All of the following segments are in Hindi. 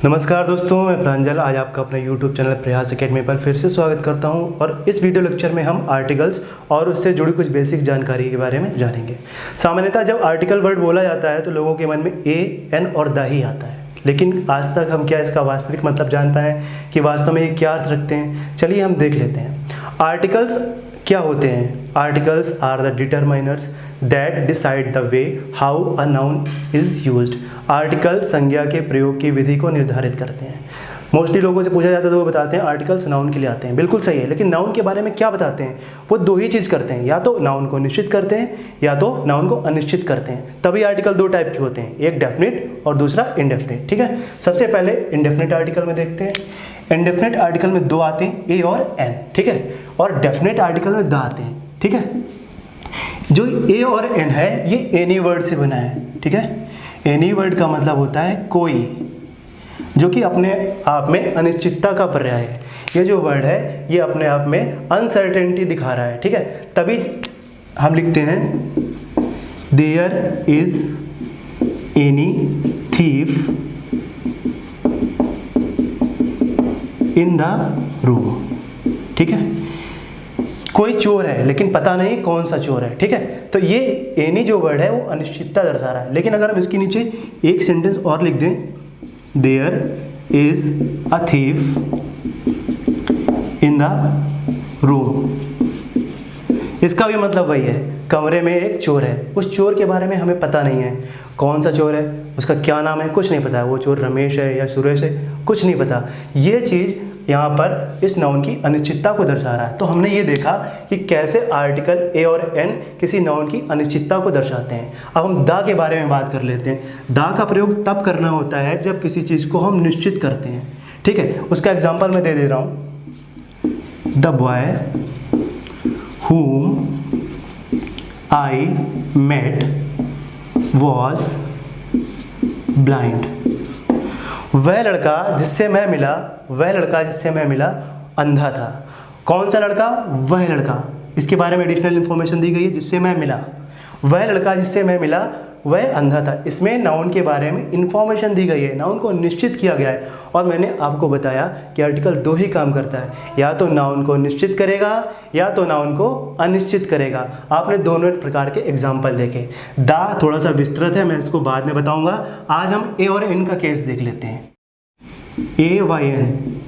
नमस्कार दोस्तों, मैं प्रांजल आज आपका अपने YouTube चैनल प्रयास एकेडमी पर फिर से स्वागत करता हूं और इस वीडियो लेक्चर में हम आर्टिकल्स और उससे जुड़ी कुछ बेसिक जानकारी के बारे में जानेंगे। सामान्यतः जब आर्टिकल वर्ड बोला जाता है तो लोगों के मन में ए, एन और द ही आता है, लेकिन आज तक हम क्या इसका वास्तविक मतलब जान पाए कि वास्तव में ये क्या अर्थ रखते हैं। चलिए हम देख लेते हैं। आर्टिकल्स क्या होते हैं? Articles are the determiners that decide the way how a noun is used. Articles संज्ञा के प्रयोग की विधि को निर्धारित करते हैं। मोस्टली लोगों से पूछा जाता है तो वो बताते हैं आर्टिकल्स नाउन के लिए आते हैं। बिल्कुल सही है, लेकिन नाउन के बारे में क्या बताते हैं? वो दो ही चीज़ करते हैं, या तो नाउन को निश्चित करते हैं या तो नाउन को अनिश्चित करते हैं। तभी आर्टिकल दो टाइप के होते हैं, एक डेफिनेट और दूसरा इनडेफिनेट। ठीक है, सबसे पहले इनडेफिनेट आर्टिकल में देखते हैं। इनडेफिनेट आर्टिकल में दो आते हैं, ए और एन। ठीक है, और डेफिनेट आर्टिकल में द आते हैं। ठीक है, जो ए और एन है ये एनी वर्ड से बना है। ठीक है, एनी वर्ड का मतलब होता है कोई, जो कि अपने आप में अनिश्चितता का पर्याय है। ये जो वर्ड है ये अपने आप में अनसर्टेनिटी दिखा रहा है। ठीक है, तभी हम लिखते हैं there is any thief in the room. ठीक है, कोई चोर है लेकिन पता नहीं कौन सा चोर है। ठीक है, तो ये एनी जो वर्ड है वो अनिश्चितता दर्शा रहा है। लेकिन अगर हम इसके नीचे एक सेंटेंस और लिख दें, there is a thief in the room, इसका भी मतलब वही है, कमरे में एक चोर है। उस चोर के बारे में हमें पता नहीं है कौन सा चोर है, उसका क्या नाम है, कुछ नहीं पता है। वो चोर रमेश है या सुरेश है, कुछ नहीं पता। ये चीज़ यहाँ पर इस नाउन की अनिश्चितता को दर्शा रहा है। तो हमने ये देखा कि कैसे आर्टिकल ए और एन किसी नाउन की अनिश्चितता को दर्शाते हैं। अब हम द के बारे में बात कर लेते हैं। द का प्रयोग तब करना होता है जब किसी चीज़ को हम निश्चित करते हैं। ठीक है, उसका एग्जाम्पल मैं दे रहा हूँ। The boy whom I met was blind। वह लड़का जिससे मैं मिला अंधा था। कौन सा लड़का? वह लड़का। इसके बारे में एडिशनल इन्फॉर्मेशन दी गई है, जिससे मैं मिला। वह लड़का जिससे मैं मिला वह अंधा था। इसमें नाउन के बारे में इन्फॉर्मेशन दी गई है, नाउन को निश्चित किया गया है। और मैंने आपको बताया कि आर्टिकल दो ही काम करता है, या तो नाउन को निश्चित करेगा या तो नाउन को अनिश्चित करेगा। आपने दोनों प्रकार के एग्जाम्पल देखे। द थोड़ा सा विस्तृत है, मैं इसको बाद में बताऊंगा। आज हम ए और एन का केस देख लेते हैं। ए वाई एन।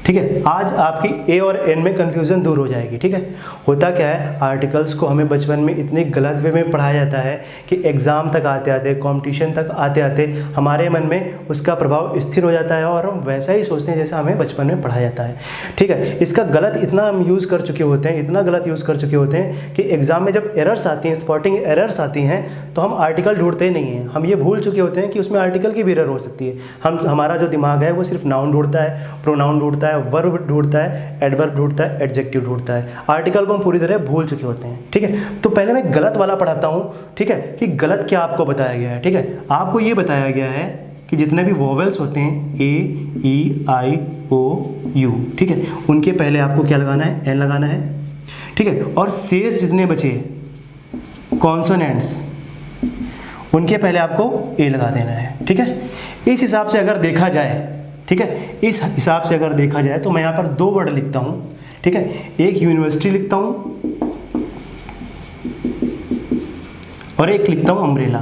ठीक है, आज आपकी ए और एन में कन्फ्यूज़न दूर हो जाएगी। ठीक है, होता क्या है, आर्टिकल्स को हमें बचपन में इतने गलत वे में पढ़ाया जाता है कि एग्ज़ाम तक आते आते, कंपटीशन तक आते आते हमारे मन में उसका प्रभाव स्थिर हो जाता है और हम वैसा ही सोचते हैं जैसा हमें बचपन में पढ़ाया जाता है। ठीक है, इसका गलत इतना हम यूज़ कर चुके होते हैं, इतना गलत यूज़ कर चुके होते हैं कि एग्ज़ाम में जब एरर्स आती हैं, स्पॉटिंग एरर्स आती हैं, तो हम आर्टिकल ढूंढते ही नहीं हैं। हम ये भूल चुके होते हैं कि उसमें आर्टिकल की भी एरर हो सकती है। हमारा जो दिमाग है वो सिर्फ नाउन ढूंढता है, प्रोनाउन ढूंढता है, वर्ब ढूंढता है, एडवर्ब ढूंढता है, एडजेक्टिव ढूंढता है। आर्टिकल को हम पूरी तरह भूल चुके होते हैं। ठीक है, तो पहले मैं गलत वाला पढ़ाता हूँ। ठीक है, कि गलत क्या आपको बताया गया है। ठीक है, आपको ये बताया गया है कि जितने भी वोवेल्स होते हैं ए, ई, आई, ओ, यू, ठीक है, उनके पहले आपको क्या लगाना है? एन लगाना है। ठीक है, और शेष जितने बचे कॉन्सोनेंट्स, उनके पहले आपको ए लगा देना है। ठीक है, इस हिसाब से अगर देखा जाए, ठीक है, इस हिसाब से अगर देखा जाए तो मैं यहाँ पर दो वर्ड लिखता हूँ। ठीक है, एक यूनिवर्सिटी लिखता हूँ और एक लिखता हूँ अम्ब्रेला।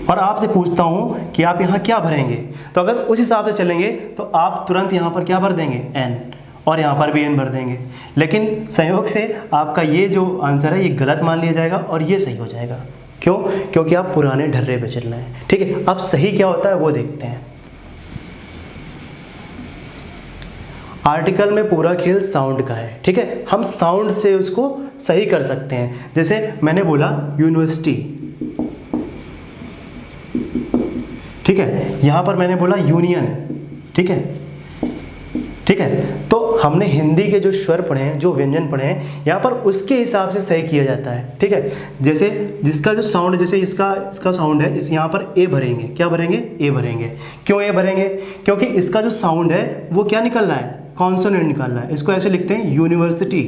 और आपसे पूछता हूँ कि आप यहाँ क्या भरेंगे, तो अगर उस हिसाब से चलेंगे तो आप तुरंत यहाँ पर क्या भर देंगे? एन, और यहाँ पर भी एन भर देंगे। लेकिन संयोग से आपका ये जो आंसर है ये गलत मान लिया जाएगा और ये सही हो जाएगा। क्यों? क्योंकि आप पुराने ढर्रे पे चल रहे हैं। ठीक है, अब सही क्या होता है वो देखते हैं। आर्टिकल में पूरा खेल साउंड का है। ठीक है, हम साउंड से उसको सही कर सकते हैं। जैसे मैंने बोला यूनिवर्सिटी, ठीक है, यहाँ पर मैंने बोला यूनियन। ठीक है, ठीक है, तो हमने हिंदी के जो स्वर पढ़े हैं, जो व्यंजन पढ़े हैं, यहाँ पर उसके हिसाब से सही किया जाता है। ठीक है, जैसे जिसका जो साउंड, जैसे इसका साउंड है, इस यहाँ पर ए भरेंगे। क्या भरेंगे? ए भरेंगे। क्यों ए भरेंगे? क्योंकि इसका जो साउंड है वो क्या निकलना है? कॉन्सोनेंट निकालना है। इसको ऐसे लिखते हैं यूनिवर्सिटी,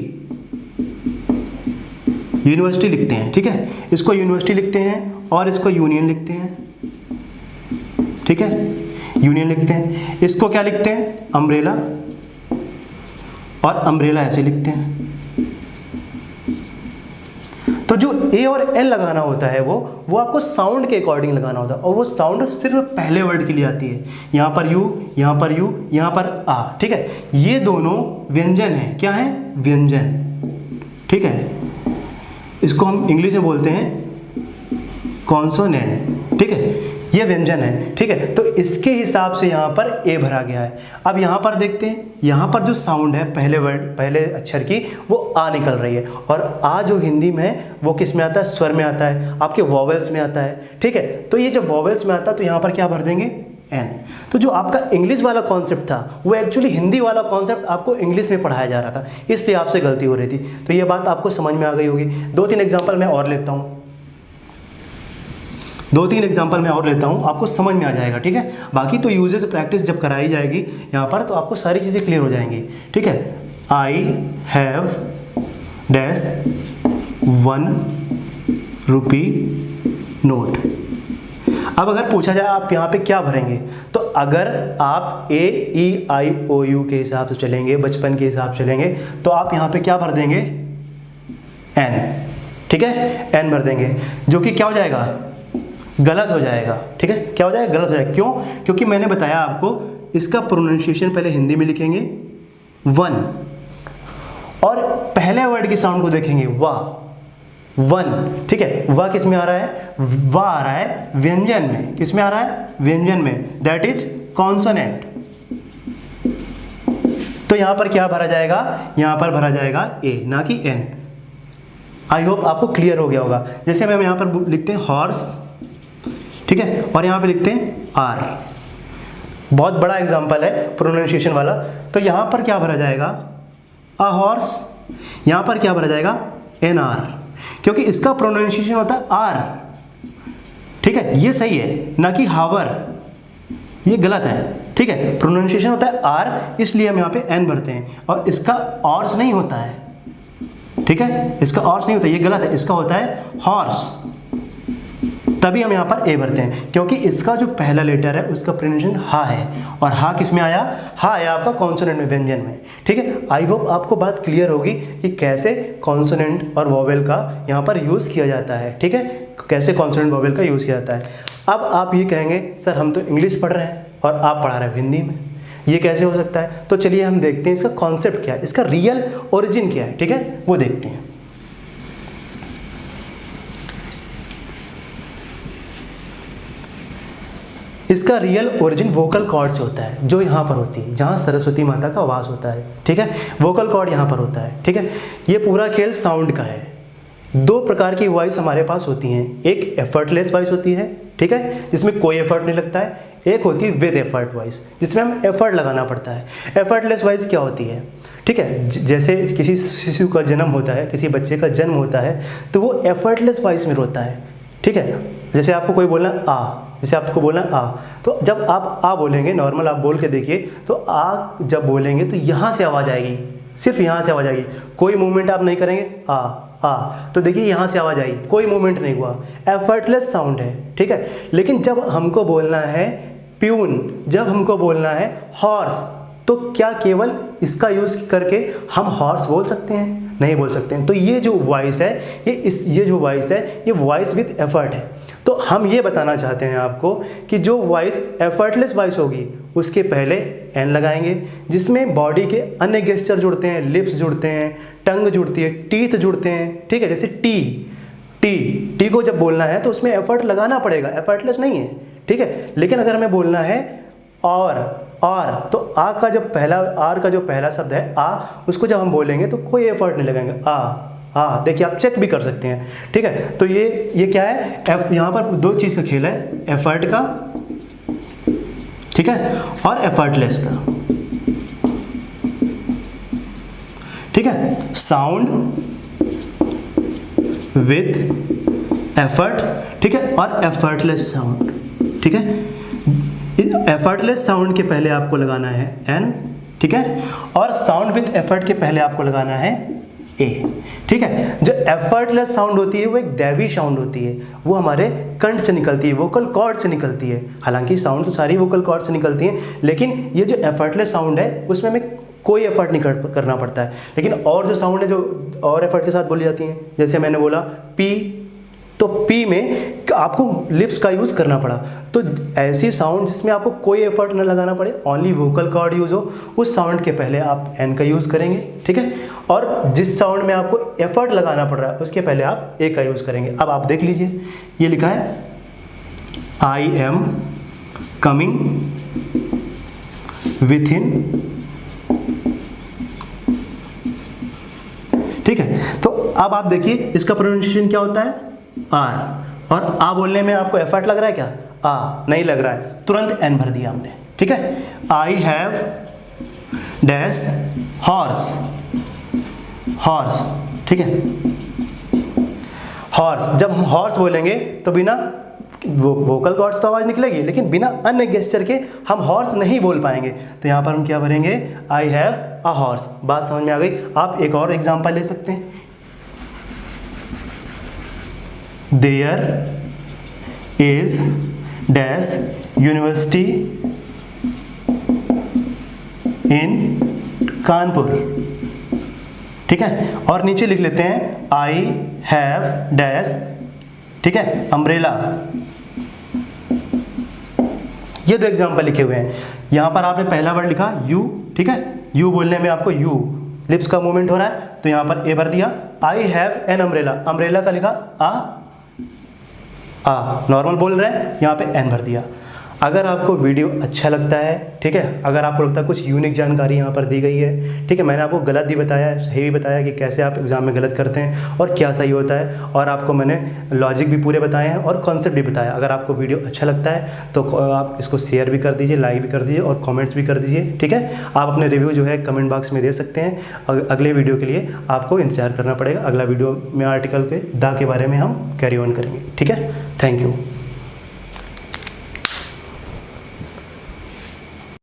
यूनिवर्सिटी लिखते हैं। ठीक है, इसको यूनिवर्सिटी लिखते हैं और इसको यूनियन लिखते हैं। ठीक ठीक है, यूनियन लिखते हैं। इसको क्या लिखते हैं, अम्ब्रेला, और अम्ब्रेला ऐसे लिखते हैं। तो जो ए और एल लगाना होता है वो आपको साउंड के अकॉर्डिंग लगाना होता है, और वो साउंड सिर्फ पहले वर्ड के लिए आती है। यहाँ पर यू, यहाँ पर यू, यहाँ पर आ, ठीक है। ये दोनों व्यंजन है, क्या है, व्यंजन, ठीक है। इसको हम इंग्लिश में बोलते हैं कॉन्सोनेंट, ठीक है, ये व्यंजन है, ठीक है। तो इसके हिसाब से यहाँ पर ए भरा गया है। अब यहाँ पर देखते हैं, यहाँ पर जो साउंड है पहले वर्ड, पहले अक्षर की, वो आ निकल रही है, और आ जो हिंदी में है वो किस में आता है, स्वर में आता है, आपके वॉवेल्स में आता है, ठीक है। तो ये जब वॉवेल्स में आता है तो यहाँ पर क्या भर देंगे, एन। तो जो आपका इंग्लिश वाला कॉन्सेप्ट था वो एक्चुअली हिंदी वाला कॉन्सेप्ट आपको इंग्लिश में पढ़ाया जा रहा था, इसलिए आपसे गलती हो रही थी। तो ये बात आपको समझ में आ गई होगी। 2-3 एग्जाम्पल मैं और लेता हूँ, 2-3 एग्जाम्पल मैं और लेता हूँ, आपको समझ में आ जाएगा, ठीक है। बाकी तो यूजेस प्रैक्टिस जब कराई जाएगी यहाँ पर तो आपको सारी चीज़ें क्लियर हो जाएंगी, ठीक है। I have dash 1 rupee note. अब अगर पूछा जाए आप यहाँ पे क्या भरेंगे, तो अगर आप AEIOU के हिसाब से चलेंगे, बचपन के हिसाब से चलेंगे, तो आप यहाँ पे क्या भर देंगे, N, ठीक है, N भर देंगे, जो कि क्या हो जाएगा, गलत हो जाएगा, ठीक है। क्या हो जाएगा, गलत हो जाएगा। क्यों, क्योंकि मैंने बताया आपको इसका प्रोनाउंसिएशन पहले हिंदी में लिखेंगे 1, और पहले वर्ड की साउंड को देखेंगे वाह, 1, ठीक है। वाह किस में आ रहा है, वाह आ रहा है व्यंजन में, किस में आ रहा है, व्यंजन में, दैट इज कॉन्सोनेंट। तो यहां पर क्या भरा जाएगा, यहां पर भरा जाएगा ए, ना कि एन। आई होप आपको क्लियर हो गया होगा। जैसे हम यहां पर लिखते हैं हॉर्स, ठीक है, और यहाँ पे लिखते हैं आर, बहुत बड़ा एग्जाम्पल है प्रोनाउंसिएशन वाला। तो यहाँ पर क्या भरा जाएगा, अ हॉर्स, यहाँ पर क्या भरा जाएगा, एन आर, क्योंकि इसका प्रोनाउंसिएशन होता है आर, ठीक है, ये सही है, ना कि हावर, ये गलत है, ठीक है। प्रोनाउंसिएशन होता है आर, इसलिए हम यहाँ पे एन भरते हैं, और इसका ऑर्स नहीं होता है, ठीक है, इसका ऑर्स नहीं होता, ये गलत है, इसका होता है हॉर्स, तभी हम यहाँ पर ए भरते हैं, क्योंकि इसका जो पहला लेटर है उसका प्रोनाउंसिएशन हा है, और हा किस में आया, हा आया आपका कॉन्सोनेंट में, व्यंजन में, ठीक है। आई होप आपको बात क्लियर होगी कि कैसे कॉन्सोनेंट और वोवेल का यहाँ पर यूज़ किया जाता है, ठीक है, कैसे कॉन्सोनेंट वोवेल का यूज़ किया जाता है। अब आप ये कहेंगे सर हम तो इंग्लिश पढ़ रहे हैं और आप पढ़ा रहे हैं हिंदी में, ये कैसे हो सकता है। तो चलिए हम देखते हैं इसका कॉन्सेप्ट क्या है, इसका रियल ओरिजिन क्या है, ठीक है, वो देखते हैं। इसका रियल ओरिजिन वोकल कॉर्ड से होता है, जो यहाँ पर होती है, जहाँ सरस्वती माता का वास होता है, ठीक है, वोकल कॉर्ड यहाँ पर होता है, ठीक है। ये पूरा खेल साउंड का है। 2 प्रकार की वॉइस हमारे पास होती हैं, एक एफर्टलेस वॉइस होती है, ठीक है, जिसमें कोई एफर्ट नहीं लगता है, एक होती है विद एफर्ट वॉइस, जिसमें हम एफर्ट लगाना पड़ता है। एफर्टलेस वॉइस क्या होती है, ठीक है, जैसे किसी शिशु का जन्म होता है, किसी बच्चे का जन्म होता है, तो वो एफर्टलेस वॉइस में रोता है, ठीक है। जैसे आपको कोई बोलना आ, जैसे आपको बोलना आ, तो जब आप आ बोलेंगे, नॉर्मल आप बोल के देखिए, तो आ जब बोलेंगे तो यहाँ से आवाज़ आएगी, सिर्फ यहाँ से आवाज़ आएगी, कोई मूवमेंट आप नहीं करेंगे, आ, तो देखिए यहाँ से आवाज़ आई, कोई मूवमेंट नहीं हुआ, एफर्टलेस साउंड है, ठीक है। लेकिन जब हमको बोलना है प्यून, जब हमको बोलना है हॉर्स, तो क्या केवल इसका यूज़ करके हम हॉर्स बोल सकते हैं, नहीं बोल सकते हैं। तो ये जो वॉइस है, ये जो वॉइस है, ये वॉइस विद एफर्ट है। तो हम ये बताना चाहते हैं आपको कि जो वॉइस एफर्टलेस वॉइस होगी उसके पहले एन लगाएंगे, जिसमें बॉडी के अन्य गेस्चर जुड़ते हैं, लिप्स जुड़ते हैं, टंग जुड़ती है, टीथ जुड़ते हैं, ठीक है। जैसे टी को जब बोलना है तो उसमें एफर्ट लगाना पड़ेगा, एफर्टलेस नहीं है, ठीक है। लेकिन अगर हमें बोलना है और, तो आ का जब पहला, आर का जो पहला शब्द है आ, उसको जब हम बोलेंगे तो कोई एफर्ट नहीं लगाएंगे, आ, देखिए आप चेक भी कर सकते हैं, ठीक है। तो ये क्या है, यहाँ पर 2 चीज़ का खेल है, एफर्ट का, ठीक है, और एफर्टलेस का, ठीक है। साउंड विथ एफर्ट, ठीक है, और एफर्टलेस साउंड, ठीक है। एफर्टलेस साउंड के पहले आपको लगाना है एन, ठीक है, और साउंड विथ एफर्ट के पहले आपको लगाना है ए। ठीक है, जो एफर्टलेस साउंड होती है वो एक दैवी साउंड होती है, वो हमारे कंठ से निकलती है, वोकल कॉर्ड से निकलती है। हालांकि साउंड तो सारी वोकल कॉर्ड से निकलती हैं, लेकिन ये जो एफर्टलेस साउंड है उसमें हमें कोई एफर्ट नहीं करना पड़ता है। लेकिन और जो साउंड है जो और एफर्ट के साथ बोली जाती हैं, जैसे मैंने बोला पी, तो पी में आपको लिप्स का यूज़ करना पड़ा। तो ऐसी साउंड जिसमें आपको कोई एफर्ट न लगाना पड़े, ओनली वोकल कॉर्ड यूज़ हो, उस साउंड के पहले आप एन का यूज़ करेंगे। ठीक है, और जिस साउंड में आपको एफर्ट लगाना पड़ रहा है उसके पहले आप ए का यूज़ करेंगे। अब आप देख लीजिए, ये लिखा है आई एम कमिंग विथ इन। ठीक है, तो अब आप देखिए इसका प्रोनाउंसिएशन क्या होता है, आर। और आ बोलने में आपको एफर्ट लग रहा है क्या, आ नहीं लग रहा है, तुरंत एन भर दिया हमने। ठीक है, I have dash horse, horse. ठीक है, हॉर्स, जब हम हॉर्स बोलेंगे तो बिना वोकल कॉर्ड्स तो आवाज़ निकलेगी, लेकिन बिना अन्य गेस्चर के हम हॉर्स नहीं बोल पाएंगे। तो यहाँ पर हम क्या भरेंगे, आई हैव अ हॉर्स। बात समझ में आ गई। आप एक और एग्जांपल ले सकते हैं, देयर इज डैश यूनिवर्सिटी इन कानपुर। ठीक है, और नीचे लिख लेते हैं आई हैव डैश, ठीक है, अम्ब्रेला। ये दो एग्जाम्पल लिखे हुए हैं। यहाँ पर आपने पहला वर्ड लिखा यू। ठीक है, यू बोलने में आपको यू लिप्स का मूवमेंट हो रहा है, तो यहाँ पर ए भर दिया। I have an umbrella, umbrella का लिखा आ नॉर्मल बोल रहे हैं, यहाँ पे एन भर दिया। अगर आपको वीडियो अच्छा लगता है, ठीक है, अगर आपको लगता है कुछ यूनिक जानकारी यहाँ पर दी गई है, ठीक है, मैंने आपको गलत भी बताया, सही भी बताया कि कैसे आप एग्ज़ाम में गलत करते हैं और क्या सही होता है, और आपको मैंने लॉजिक भी पूरे बताए हैं और कॉन्सेप्ट भी बताया। अगर आपको वीडियो अच्छा लगता है तो आप इसको शेयर भी कर दीजिए, लाइक भी कर दीजिए और कॉमेंट्स भी कर दीजिए। ठीक है, आप अपने रिव्यू जो है कमेंट बॉक्स में दे सकते हैं। अगले वीडियो के लिए आपको इंतजार करना पड़ेगा। अगला वीडियो में आर्टिकल के द के बारे में हम कैरी ऑन करेंगे। ठीक है, थैंक यू।